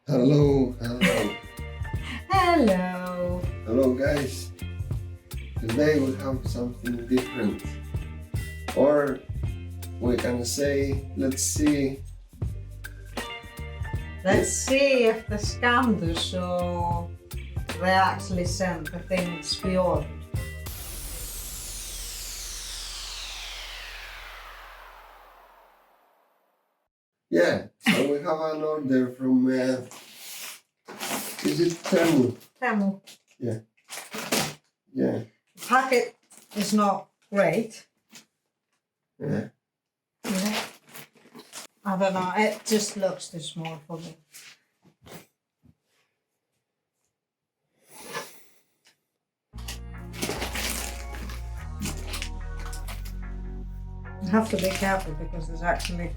Hello, hello. Hello. Hello guys. Today we have something different. Or we can say, let's see. Let's see if the scammed us or they actually sent the things we ordered. Yeah, so we have an order from, is it Temu? Temu. Yeah. The packet is not great. Yeah. Yeah. I don't know, it just looks too small for me. You have to be careful because there's actually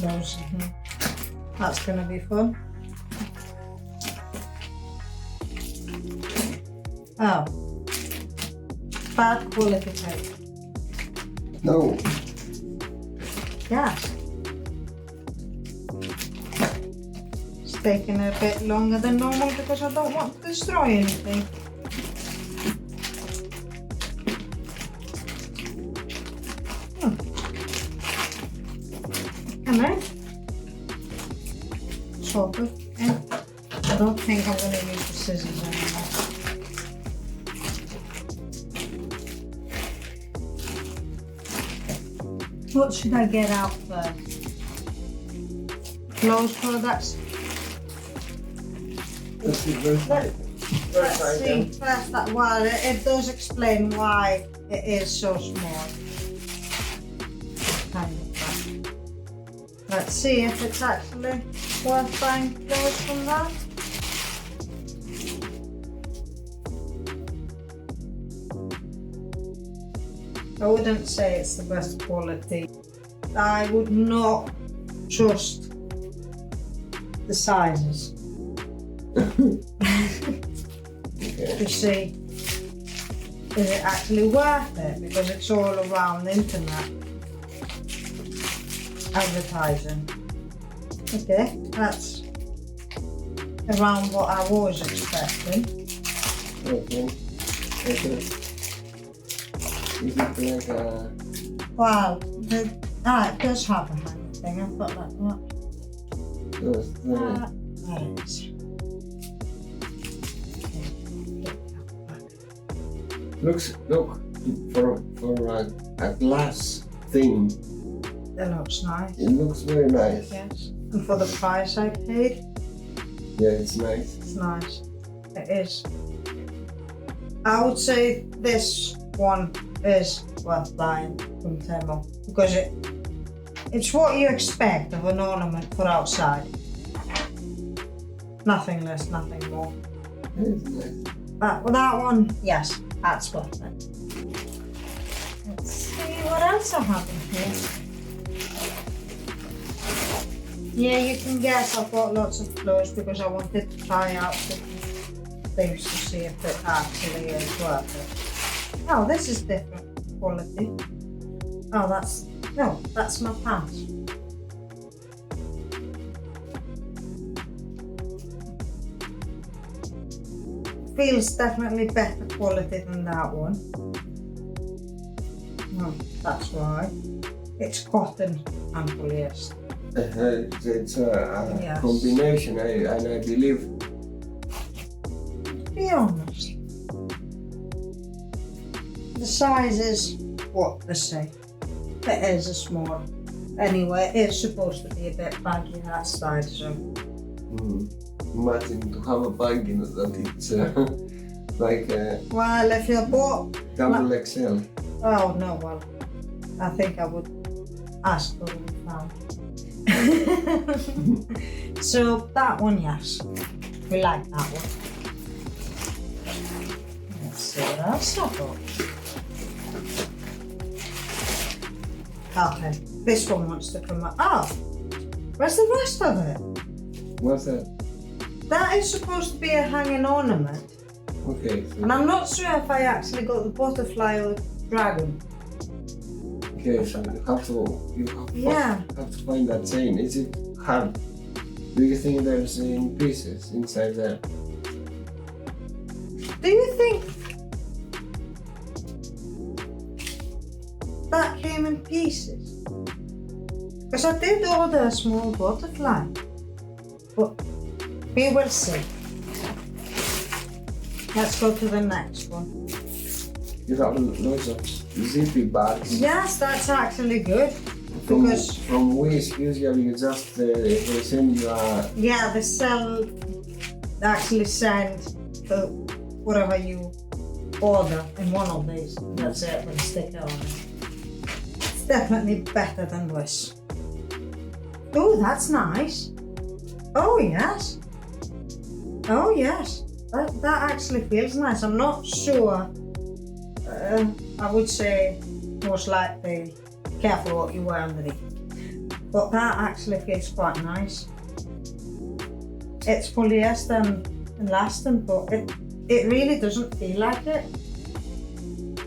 nose in here. That's gonna be fun. Oh. Bad quality tape. No. Yeah. It's taking a bit longer than normal because I don't want to destroy anything. Can I? Sort of. Yeah. I don't think I'm going to use the scissors anymore. What should I get out first? Clothes products? That's the first item. Let's see first that well, it does explain why it is so small. Kind of that. Let's see if it's actually worth buying clothes from that. I wouldn't say it's the best quality. I would not trust the sizes. To see, is it actually worth it? Because it's all around the internet advertising. Okay, that's around what I was expecting. Okay. Is it like a... Wow, it does have a hand thing. I thought that much. There it is. Look, for a glass thing. It looks nice. It looks very nice. Yes. And for the price I paid, Yeah, it's nice. it's nice. It is. I would say this one is worth buying from Temu because it's what you expect of an ornament for outside. Nothing less, nothing more. It's nice. But with that one, yes, that's worth it. Let's see what else I have in here. Yeah, you can guess I've got lots of clothes because I wanted to try out different things to see if it actually is worth it. Oh, this is different quality. Oh, that's my pants. Feels definitely better quality than that one. Oh, that's why. It's cotton and polyester. It's a Yes. combination, and I believe. To be honest, the size is what they say. It is a small. Anyway, it's supposed to be a bit baggy that side, so. Imagine to have a bag in it that it's like a Well, if you bought. double XL. Oh no, well, I think I would ask for a pound. So that one, yes, we like that one. Let's see what else I've got. Okay, this one wants to come up. Oh, where's the rest of it? What's that? That is supposed to be a hanging ornament. Okay. So, And I'm not sure if I actually got the butterfly or the dragon. okay, so you have to Yeah. have to find that chain. Is it hard? Do you think there's in pieces inside there? Do you think that came in pieces? Because I did order a small butterfly, but we will see. Let's go to the next one. You got loads of zippy bags. Yes, that's actually good. From, Because from Wish, usually you just they send you a... yeah, they actually send whatever you order in one of these. That's it with a sticker on it. It's definitely better than this. Oh, that's nice. Oh yes. Oh yes. That actually feels nice. I'm not sure. I would say most likely careful what you wear underneath. But that actually feels quite nice. It's polyester and elastin, but it really doesn't feel like it.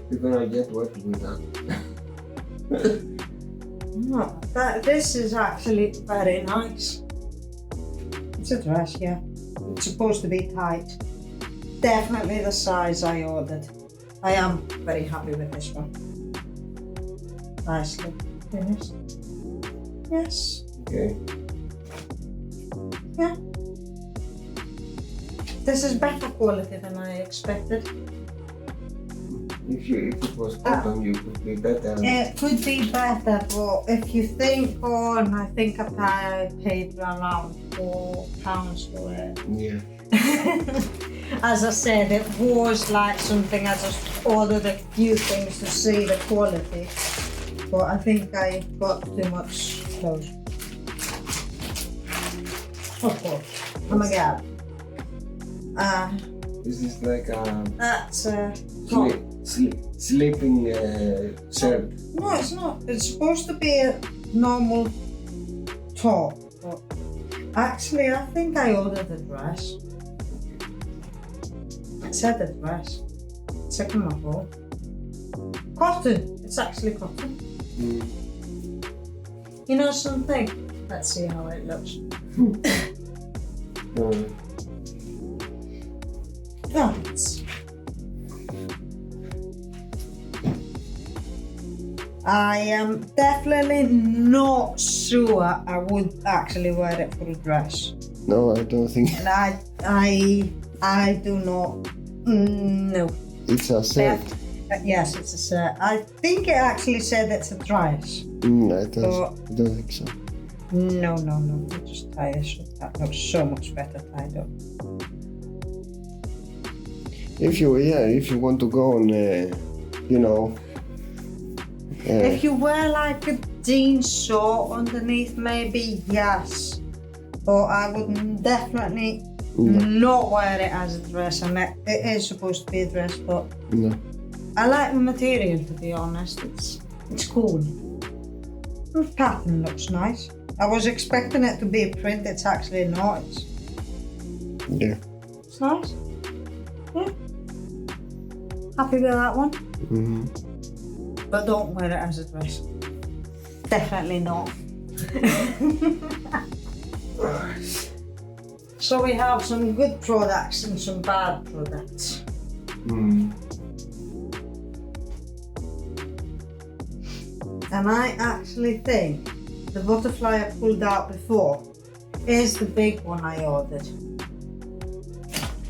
You're gonna get wet with that. No, this is actually very nice. It's a dress, yeah. It's supposed to be tight. Definitely the size I ordered. I am very happy with this one. Nicely finished. Yes. Okay. Yeah. This is better quality than I expected. If it was cotton, you could be better. It could be better, but if you think on, I think I paid around £4 for it. Yeah. As I said, it was like something I just ordered a few things to see the quality, but I think I got too much clothes. Of course, I'm a gal. Is this like a That's top. sleeping shirt? No, it's not. It's supposed to be a normal top, but actually I think I ordered a dress. It said a dress. Check my phone. Cotton. It's actually cotton. You know something? Let's see how it looks. Oh, I am definitely not sure I would actually wear it for a dress. No, I don't think. And I do not. No. It's a shirt. Yes, it's a shirt. I think it actually said it's a dress. I don't think so. No. I'll just tie this up. That looks so much better tied up. If you want to go on, If you wear like a jeans short underneath, maybe yes. But I would definitely not wear it as a dress. And it is supposed to be a dress, but no. I like the material, to be honest. It's cool. The pattern looks nice. I was expecting it to be a print. It's actually not. Yeah. It's nice. Yeah. Happy with that one. But don't wear it as a dress. Definitely not. So we have some good products and some bad products. And I actually think the butterfly I pulled out before is the big one I ordered.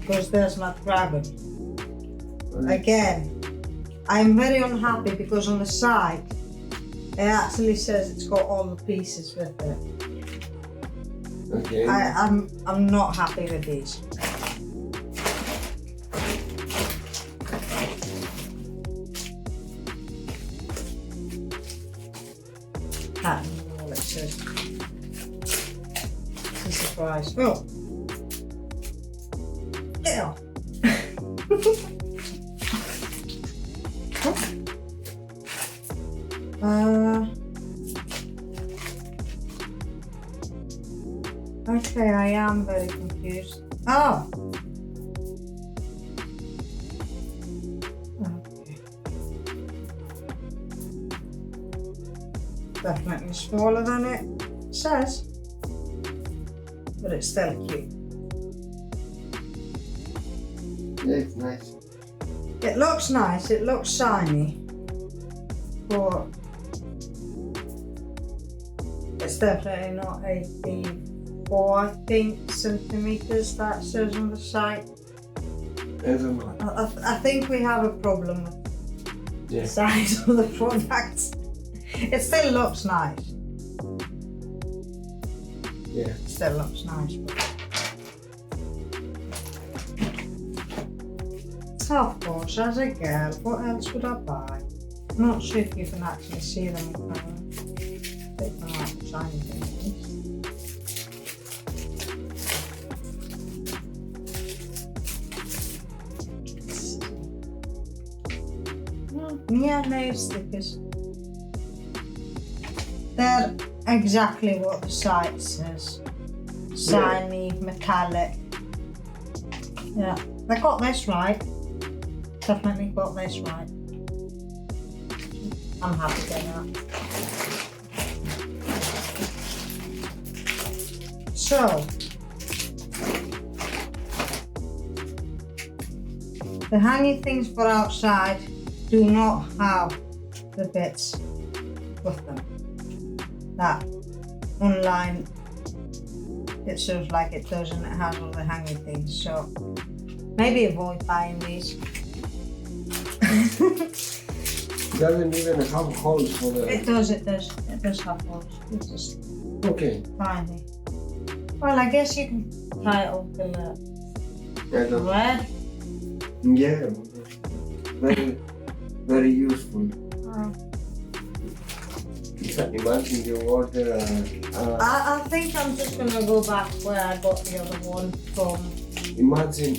Because there's my dragon. Again, I'm very unhappy because on the side it actually says it's got all the pieces with it. Okay. I'm not happy with these. Pattern and all it says. It's a surprise. Oh! Get off! Okay, I am very confused. Oh! Okay. Definitely smaller than it says. but it's still cute. Yeah, it's nice. It looks nice, it looks shiny, but it's definitely not 84, I think, centimeters that says on the site. I don't know. I think we have a problem with the size of the product. It still looks nice. Yeah. It still looks nice. But of course, as a girl, what else would I buy? I'm not sure if you can actually see them. Pick them up, shiny things. Yeah, nail stickers. They're exactly what the site says. Shiny, metallic. Yeah, they got this right. Definitely got this right. I'm happy with that. So, the hanging things for outside do not have the bits with them. That online it shows like it does, and it has all the hanging things, so maybe avoid buying these. It doesn't even have holes for the... It does have holes. It's just Okay. tiny. Well, I guess you can tie it up in the red. Yeah, very, very useful. Imagine you order I think I'm just gonna go back where I got the other one from. Imagine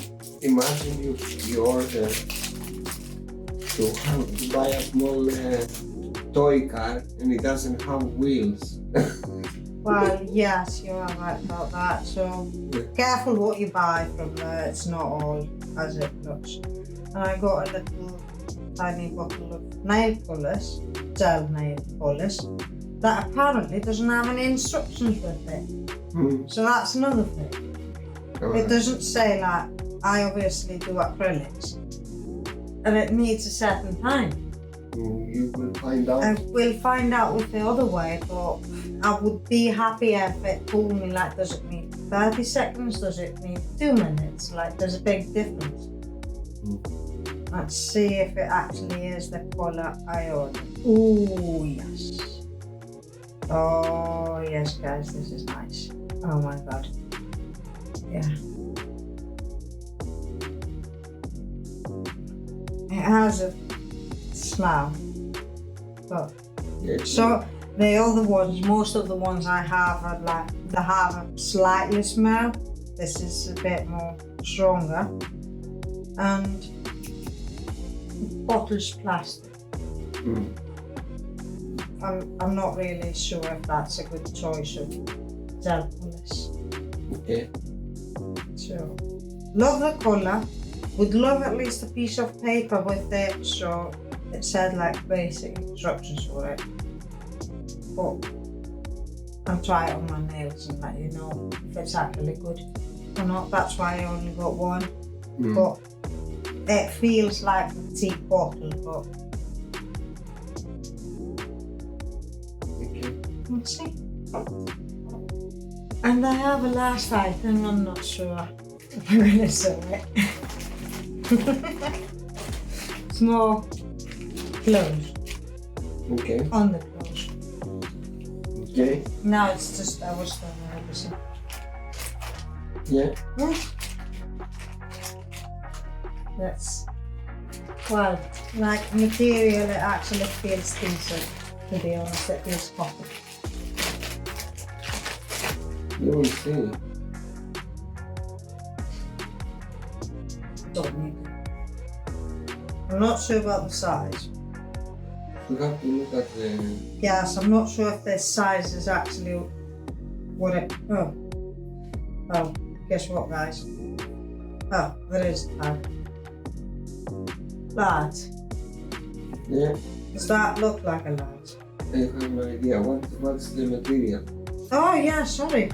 you order to buy a small toy car and it doesn't have wheels. Well, yes, you are right about that. So careful what you buy from there. It's not all as it looks. And I got a little tiny bottle of nail polish, gel nail polish, that apparently doesn't have any instructions with it. So that's another thing. It doesn't say like, I obviously do acrylics, and it needs a certain time. You will find out. I will find out with the other way, but I would be happy if it told me like, does it need 30 seconds, does it need 2 minutes? Like, there's a big difference. Let's see if it actually is the colour I ordered. Oh yes. Oh yes, guys, this is nice. Oh my god. Yeah. It has a smell. But so the other ones, most of the ones I have are like, they have a slightly smell. This is a bit more stronger. And the bottle's plastic. I'm not really sure if that's a good choice of gel polish. Okay. So, love the colour. Would love at least a piece of paper with it, so it said like basic instructions for it. But I'll try it on my nails and let you know if it's actually good or not. That's why I only got one. But it feels like a tea bottle, but let's see. And I have a last item, I'm not sure if I'm gonna sell it. Small clothes. Okay. On the clothes. Okay. Now it's just, I was throwing everything. Yeah. That's, well, like material, it actually feels decent, to be honest. It feels cotton. You will see. Don't need it. I'm not sure about the size. You have to look at the... Yes, I'm not sure if this size is actually what it... Oh, guess what, guys? Oh, there is a tag. Large. Yeah. Does that look like a large? I have no idea. What's the material? Oh yeah, sorry.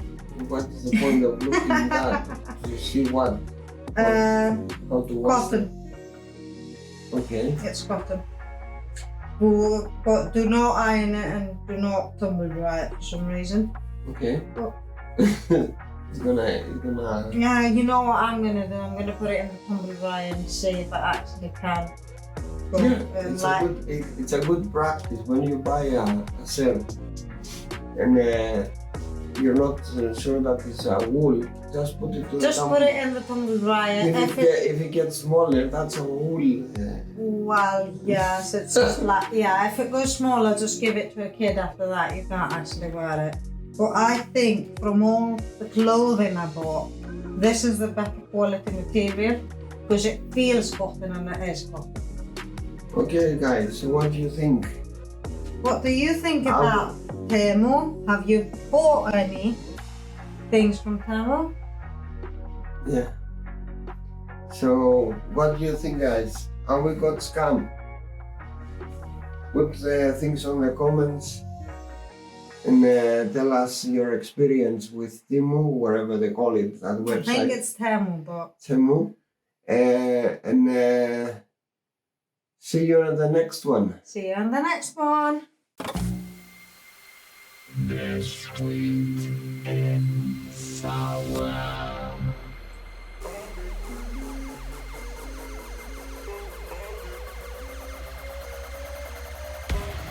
what's the point of looking at that? You see what? How to wash it? Cotton. Okay. It's cotton. But do not iron it and do not tumble dry it for some reason. Okay. Oh. It's gonna. Yeah, you know what I'm gonna do? I'm gonna put it in the tumble dry and see if it actually can. Go, Yeah, it's a good practice when you buy a shirt and you're not sure that it's a wool. Just put it to just the put it in the tumble dryer. If it gets smaller, that's a wool. Well, yes, it's just like, yeah, if it goes smaller, just give it to a kid after that. You can't actually wear it. But I think from all the clothing I bought, this is the better quality material because it feels cotton and it is cotton. Okay, guys, so what do you think? What do you think about Temu? Have you bought any things from Temu? Yeah. So, what do you think, guys? How we got scammed? Put things on the comments and tell us your experience with Temu, wherever they call it, that website. I think it's Temu, but... Temu. And see you on the next one. See you on the next one. The sweet